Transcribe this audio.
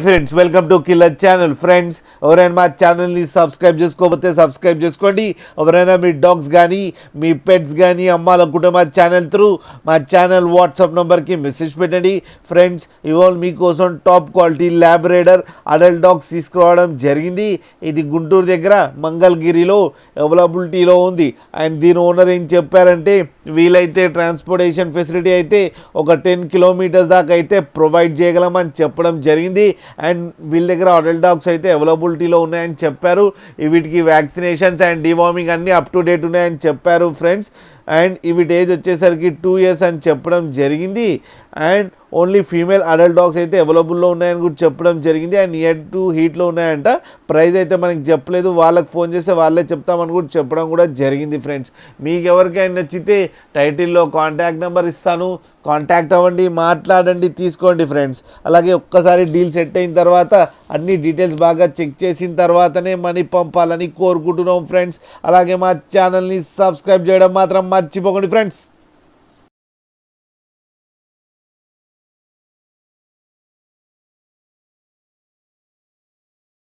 Friends welcome to killer channel. Friends ఎవరైనా మా ఛానల్ని సబ్స్క్రైబ్ చేసుకోకపోతే సబ్స్క్రైబ్ చేసుకోండి. ఎవరైనా మీ డాగ్స్ కానీ మీ పెట్స్ కానీ అమ్మాలనుకుంటే మా ఛానల్ త్రూ మా ఛానల్ వాట్సాప్ నెంబర్కి మెసేజ్ పెట్టండి. ఫ్రెండ్స్ ఇవాళ మీకోసం top quality Labrador adult dogs తీసుకురావడం జరిగింది. ఇది గుంటూరు దగ్గర మంగళగిరిలో అవైలబిలిటీలో ఉంది. అండ్ దీని ఓనర్ ఏం చెప్పారంటే వీలైతే ట్రాన్స్పోర్టేషన్ ఫెసిలిటీ అయితే ఒక 10 కిలోమీటర్స్ దాకా అయితే ప్రొవైడ్ చేయగలమని చెప్పడం జరిగింది. అండ్ వీళ్ళ దగ్గర అడల్ట్ డాగ్స్ అయితే అవైలబిలిటీలో ఉన్నాయని చెప్పారు. వీటికి వ్యాక్సినేషన్స్ అండ్ డివార్మింగ్ అన్నీ అప్ టు డేట్ ఉన్నాయని చెప్పారు ఫ్రెండ్స్. అండ్ వీటి ఏజ్ వచ్చేసరికి 2 years అని చెప్పడం జరిగింది. And only female adult dogs అయితే అవైలబుల్లో ఉన్నాయని కూడా చెప్పడం జరిగింది. అండ్ నియర్ టు హీట్లో ఉన్నాయంట. ప్రైస్ అయితే మనకి చెప్పలేదు, వాళ్ళకి ఫోన్ చేస్తే వాళ్ళే చెప్తామని కూడా చెప్పడం కూడా జరిగింది. ఫ్రెండ్స్ మీకు ఎవరికైనా నచ్చితే టైటిల్లో కాంటాక్ట్ నెంబర్ ఇస్తాను, కాంటాక్ట్ అవ్వండి, మాట్లాడండి, తీసుకోండి ఫ్రెండ్స్. అలాగే ఒక్కసారి డీల్ సెట్ అయిన తర్వాత అన్ని డీటెయిల్స్ బాగా చెక్ చేసిన తర్వాతనే మనీ పంపాలని కోరుకుంటున్నాం ఫ్రెండ్స్. అలాగే మా ఛానల్ని సబ్స్క్రైబ్ చేయడం మాత్రం మర్చిపోకండి ఫ్రెండ్స్.